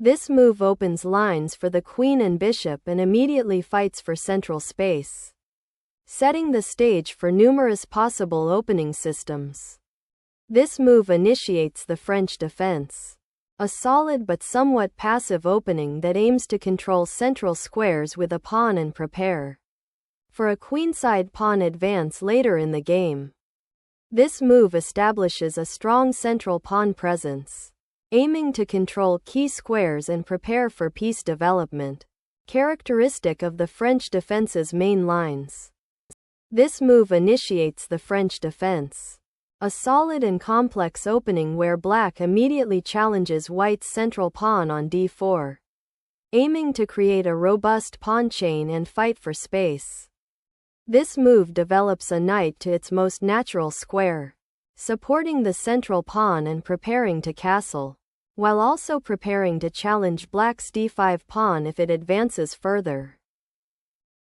This move opens lines for the queen and bishop and immediately fights for central space, setting the stage for numerous possible opening systems. This move initiates the French defense, a solid but somewhat passive opening that aims to control central squares with a pawn and prepare for a queenside pawn advance later in the game. This move establishes a strong central pawn presence, aiming to control key squares and prepare for piece development, characteristic of the French defense's main lines. This move initiates the French defense, a solid and complex opening where black immediately challenges white's central pawn on d4, aiming to create a robust pawn chain and fight for space. This move develops a knight to its most natural square, supporting the central pawn and preparing to castle, while also preparing to challenge black's d5 pawn if it advances further.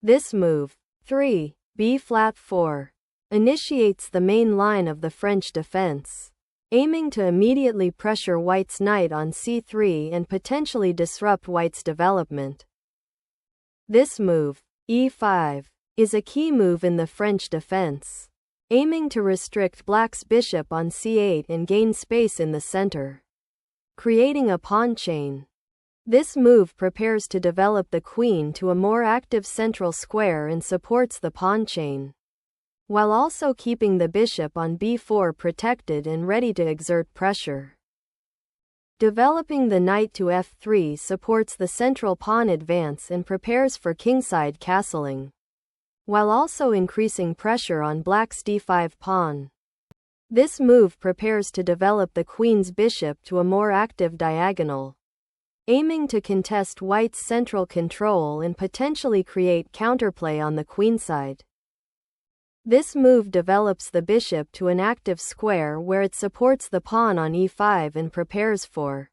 This move, 3, b-flat 4, initiates the main line of the French defense, aiming to immediately pressure white's knight on c3 and potentially disrupt white's development. This move, e5, is a key move in the French defense, aiming to restrict black's bishop on c8 and gain space in the center, creating a pawn chain. This move prepares to develop the queen to a more active central square and supports the pawn chain, while also keeping the bishop on b4 protected and ready to exert pressure. Developing the knight to f3 supports the central pawn advance and prepares for kingside castling, while also increasing pressure on black's d5 pawn. This move prepares to develop the queen's bishop to a more active diagonal, aiming to contest white's central control and potentially create counterplay on the queenside. This move develops the bishop to an active square where it supports the pawn on e5 and prepares for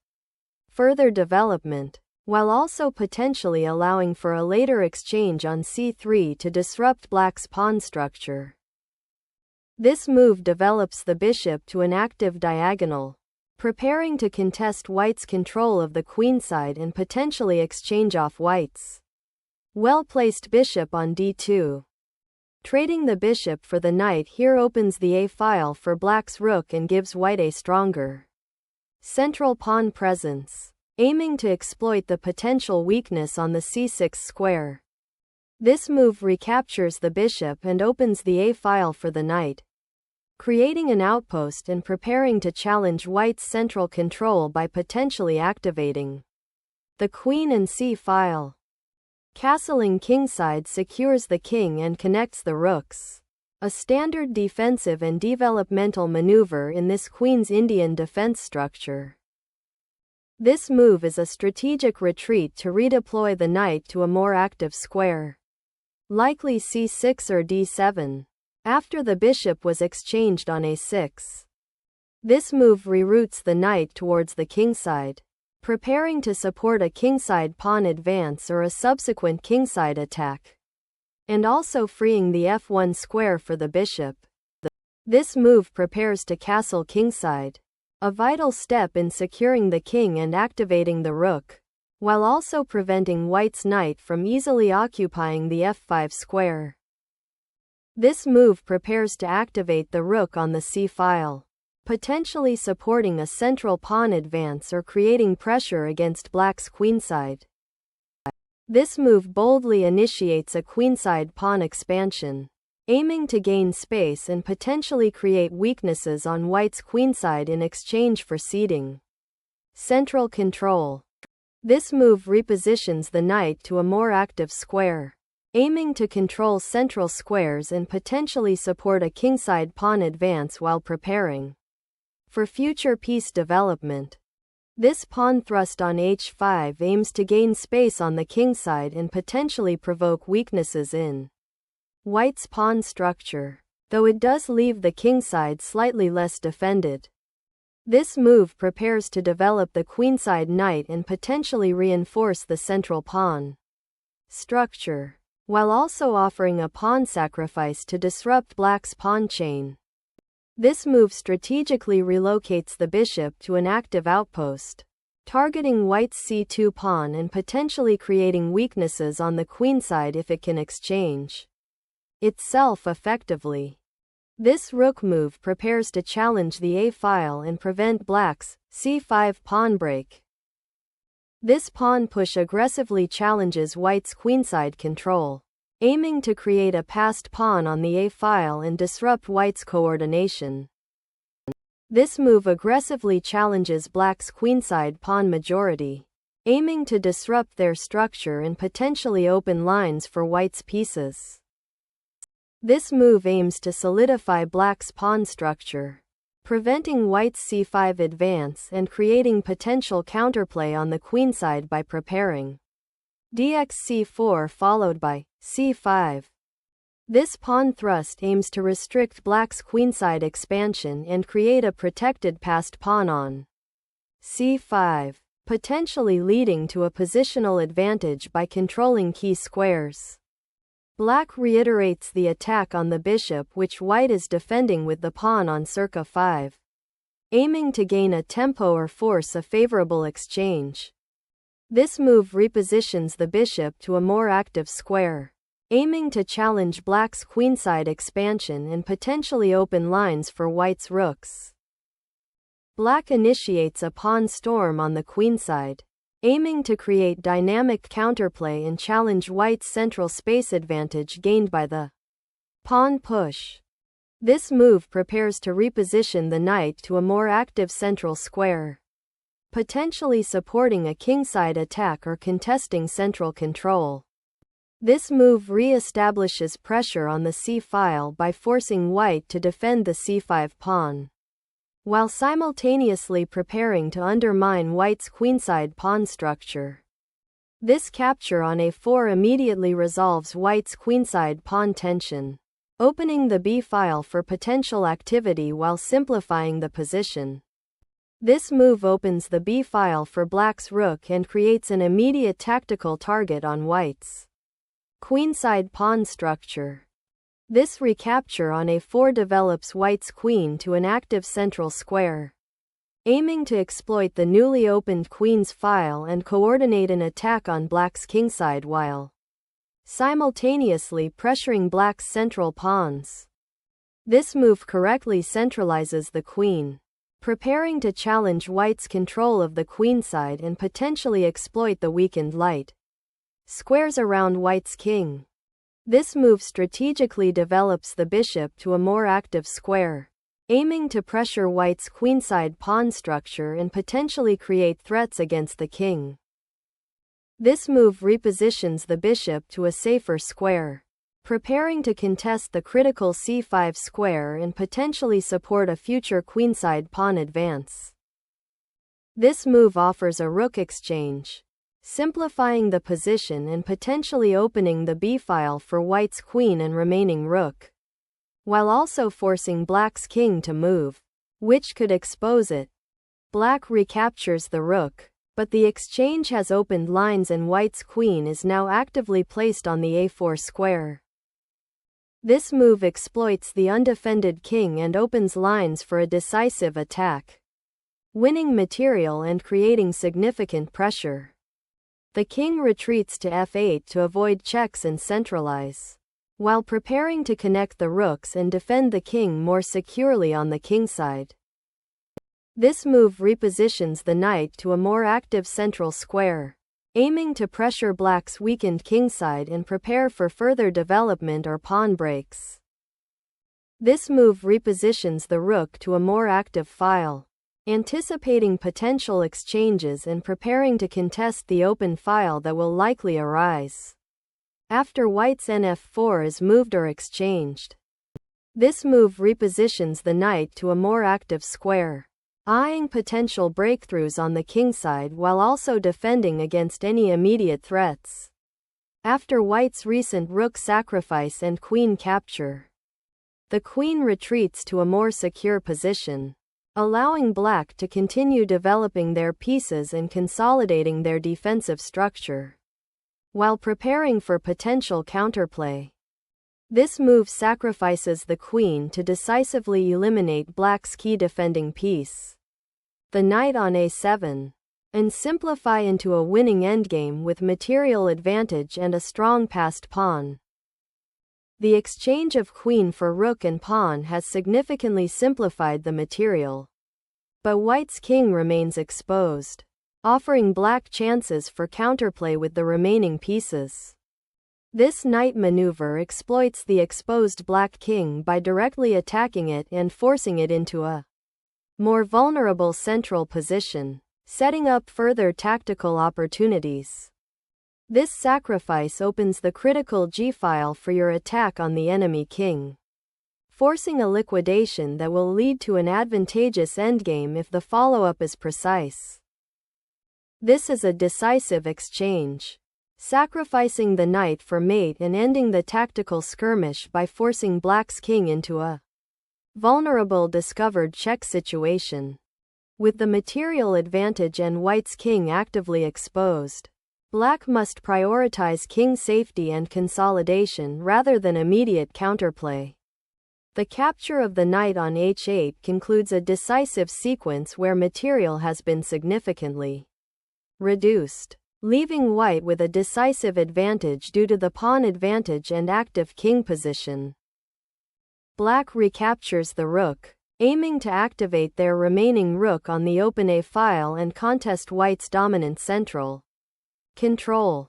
further development, while also potentially allowing for a later exchange on c3 to disrupt black's pawn structure. This move develops the bishop to an active diagonal, preparing to contest white's control of the queenside and potentially exchange off white's well-placed bishop on d2. Trading the bishop for the knight here opens the a-file for black's rook and gives white a stronger central pawn presence, aiming to exploit the potential weakness on the c6 square. This move recaptures the bishop and opens the a-file for the knight, creating an outpost and preparing to challenge white's central control by potentially activating the queen and c-file. Castling kingside secures the king and connects the rooks, a standard defensive and developmental maneuver in this Queen's Indian defense structure. This move is a strategic retreat to redeploy the knight to a more active square, likely c6 or d7, after the bishop was exchanged on a6. This move reroutes the knight towards the kingside, preparing to support a kingside pawn advance or a subsequent kingside attack, and also freeing the f1 square for the bishop. This move prepares to castle kingside, a vital step in securing the king and activating the rook, while also preventing white's knight from easily occupying the f5 square. This move prepares to activate the rook on the c-file, potentially supporting a central pawn advance or creating pressure against black's queenside. This move boldly initiates a queenside pawn expansion, aiming to gain space and potentially create weaknesses on white's queenside in exchange for ceding central control. This move repositions the knight to a more active square, aiming to control central squares and potentially support a kingside pawn advance while preparing for future piece development. This pawn thrust on h5 aims to gain space on the kingside and potentially provoke weaknesses in white's pawn structure, though it does leave the kingside slightly less defended. This move prepares to develop the queenside knight and potentially reinforce the central pawn structure, while also offering a pawn sacrifice to disrupt black's pawn chain. This move strategically relocates the bishop to an active outpost, targeting white's c2 pawn and potentially creating weaknesses on the queenside if it can exchange itself effectively. This rook move prepares to challenge the a-file and prevent black's c5 pawn break. This pawn push aggressively challenges white's queenside control, aiming to create a passed pawn on the a-file and disrupt white's coordination. This move aggressively challenges black's queenside pawn majority, aiming to disrupt their structure and potentially open lines for white's pieces. This move aims to solidify black's pawn structure, preventing white's c5 advance and creating potential counterplay on the queenside by preparing dx-c4 followed by c5. This pawn thrust aims to restrict black's queenside expansion and create a protected passed pawn on c5, potentially leading to a positional advantage by controlling key squares. Black reiterates the attack on the bishop, which white is defending with the pawn on circa 5, aiming to gain a tempo or force a favorable exchange. This move repositions the bishop to a more active square, aiming to challenge black's queenside expansion and potentially open lines for white's rooks. Black initiates a pawn storm on the queenside, aiming to create dynamic counterplay and challenge white's central space advantage gained by the pawn push. This move prepares to reposition the knight to a more active central square, potentially supporting a kingside attack or contesting central control. This move re-establishes pressure on the c-file by forcing white to defend the c5 pawn, while simultaneously preparing to undermine white's queenside pawn structure. This capture on a4 immediately resolves white's queenside pawn tension, opening the b-file for potential activity while simplifying the position. This move opens the b-file for black's rook and creates an immediate tactical target on white's queenside pawn structure. This recapture on a4 develops white's queen to an active central square, aiming to exploit the newly opened queen's file and coordinate an attack on black's kingside while simultaneously pressuring black's central pawns. This move correctly centralizes the queen, preparing to challenge white's control of the queenside and potentially exploit the weakened light squares around white's king. This move strategically develops the bishop to a more active square, aiming to pressure white's queenside pawn structure and potentially create threats against the king. This move repositions the bishop to a safer square, preparing to contest the critical c5 square and potentially support a future queenside pawn advance. This move offers a rook exchange, simplifying the position and potentially opening the b-file for white's queen and remaining rook, while also forcing black's king to move, which could expose it. Black recaptures the rook, but the exchange has opened lines and white's queen is now actively placed on the a4 square. This move exploits the undefended king and opens lines for a decisive attack, winning material and creating significant pressure. The king retreats to f8 to avoid checks and centralize, while preparing to connect the rooks and defend the king more securely on the kingside. This move repositions the knight to a more active central square, aiming to pressure black's weakened kingside and prepare for further development or pawn breaks. This move repositions the rook to a more active file, anticipating potential exchanges and preparing to contest the open file that will likely arise after white's nf4 is moved or exchanged. This move repositions the knight to a more active square, eyeing potential breakthroughs on the kingside while also defending against any immediate threats. After white's recent rook sacrifice and queen capture, the queen retreats to a more secure position, allowing black to continue developing their pieces and consolidating their defensive structure, while preparing for potential counterplay. This move sacrifices the queen to decisively eliminate black's key defending piece, the knight on a7. and simplify into a winning endgame with material advantage and a strong passed pawn. The exchange of queen for rook and pawn has significantly simplified the material. But white's king remains exposed, offering black chances for counterplay with the remaining pieces. This knight maneuver exploits the exposed black king by directly attacking it and forcing it into a more vulnerable central position, setting up further tactical opportunities. This sacrifice opens the critical g-file for your attack on the enemy king, forcing a liquidation that will lead to an advantageous endgame if the follow-up is precise. This is a decisive exchange, sacrificing the knight for mate and ending the tactical skirmish by forcing black's king into a vulnerable discovered check situation. With the material advantage and white's king actively exposed, black must prioritize king safety and consolidation rather than immediate counterplay. The capture of the knight on h8 concludes a decisive sequence where material has been significantly reduced, leaving white with a decisive advantage due to the pawn advantage and active king position. Black recaptures the rook, aiming to activate their remaining rook on the open A file and contest white's dominant central control.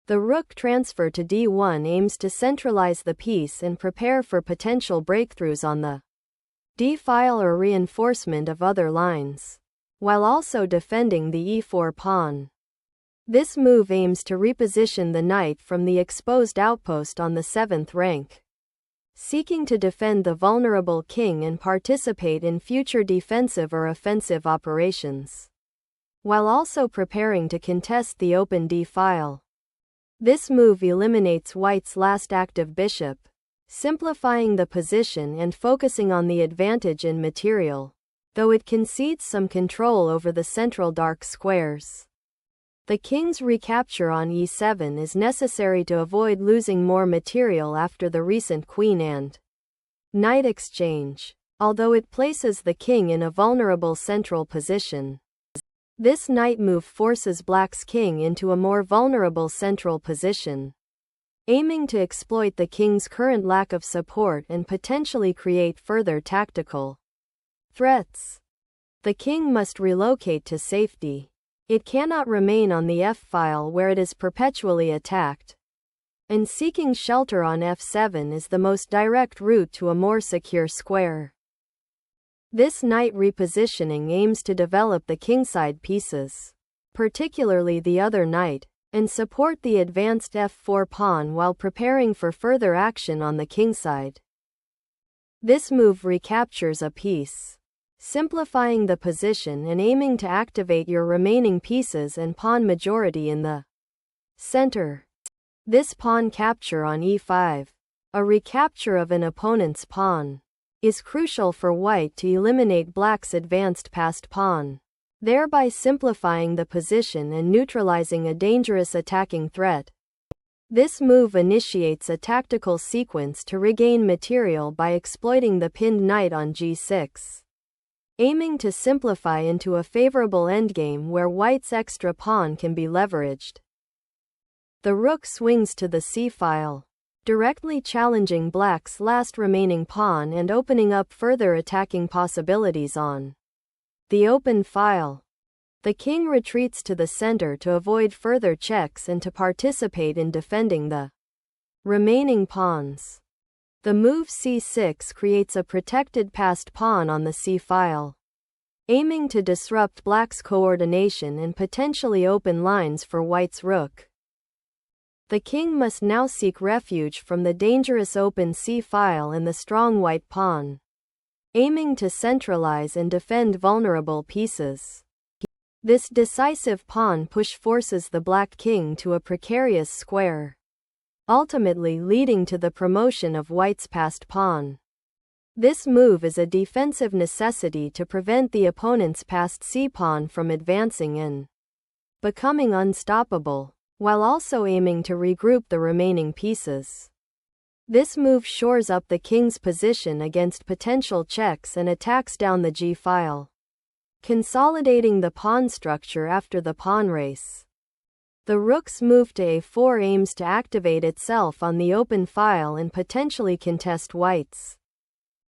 The rook transfer to d1 aims to centralize the piece and prepare for potential breakthroughs on the d file or reinforcement of other lines, while also defending the e4 pawn. This move aims to reposition the knight from the exposed outpost on the 7th rank, seeking to defend the vulnerable king and participate in future defensive or offensive operations, while also preparing to contest the open d file. This move eliminates white's last active bishop, simplifying the position and focusing on the advantage in material, though it concedes some control over the central dark squares. The king's recapture on e7 is necessary to avoid losing more material after the recent queen and knight exchange, although it places the king in a vulnerable central position. This knight move forces black's king into a more vulnerable central position, aiming to exploit the king's current lack of support and potentially create further tactical threats. The king must relocate to safety. It cannot remain on the f-file where it is perpetually attacked, and seeking shelter on f7 is the most direct route to a more secure square. This knight repositioning aims to develop the kingside pieces, particularly the other knight, and support the advanced f4 pawn while preparing for further action on the kingside. This move recaptures a piece, simplifying the position and aiming to activate your remaining pieces and pawn majority in the center. This pawn capture on e5, a recapture of an opponent's pawn, is crucial for white to eliminate black's advanced passed pawn, thereby simplifying the position and neutralizing a dangerous attacking threat. This move initiates a tactical sequence to regain material by exploiting the pinned knight on g6, aiming to simplify into a favorable endgame where white's extra pawn can be leveraged. The rook swings to the c-file, directly challenging black's last remaining pawn and opening up further attacking possibilities on the open file. The king retreats to the center to avoid further checks and to participate in defending the remaining pawns. The move c6 creates a protected passed pawn on the c-file, aiming to disrupt black's coordination and potentially open lines for white's rook. The king must now seek refuge from the dangerous open c-file and the strong white pawn, aiming to centralize and defend vulnerable pieces. This decisive pawn push forces the black king to a precarious square, ultimately leading to the promotion of white's passed pawn. This move is a defensive necessity to prevent the opponent's passed c-pawn from advancing and becoming unstoppable, while also aiming to regroup the remaining pieces. This move shores up the king's position against potential checks and attacks down the g-file. consolidating the pawn structure after the pawn race. The rook's move to a4 aims to activate itself on the open file and potentially contest white's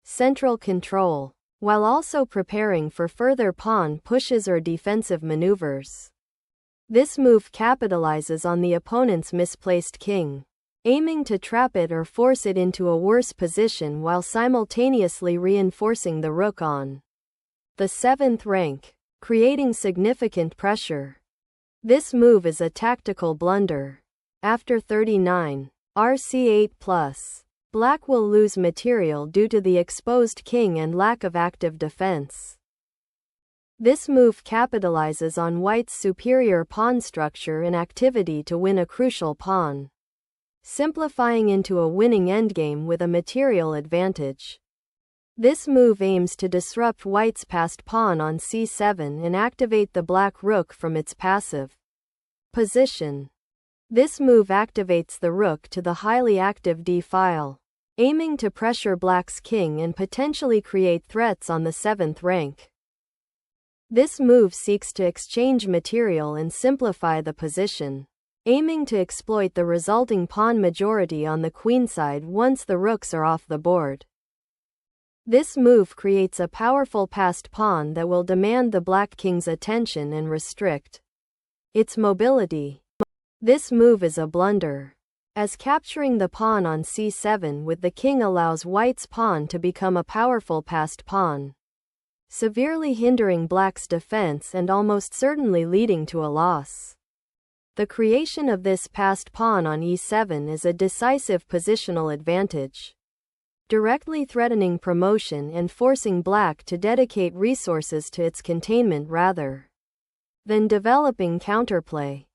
central control, while also preparing for further pawn pushes or defensive maneuvers. This move capitalizes on the opponent's misplaced king, aiming to trap it or force it into a worse position while simultaneously reinforcing the rook on the 7th rank, creating significant pressure. This move is a tactical blunder. After 39, rc8+, black will lose material due to the exposed king and lack of active defense. This move capitalizes on white's superior pawn structure and activity to win a crucial pawn, simplifying into a winning endgame with a material advantage. This move aims to disrupt white's passed pawn on c7 and activate the black rook from its passive position. This move activates the rook to the highly active d file, aiming to pressure black's king and potentially create threats on the 7th rank. This move seeks to exchange material and simplify the position, aiming to exploit the resulting pawn majority on the queenside once the rooks are off the board. This move creates a powerful passed pawn that will demand the black king's attention and restrict its mobility. This move is a blunder, as capturing the pawn on c7 with the king allows white's pawn to become a powerful passed pawn, severely hindering black's defense and almost certainly leading to a loss. The creation of this passed pawn on e7 is a decisive positional advantage, directly threatening promotion and forcing black to dedicate resources to its containment rather than developing counterplay.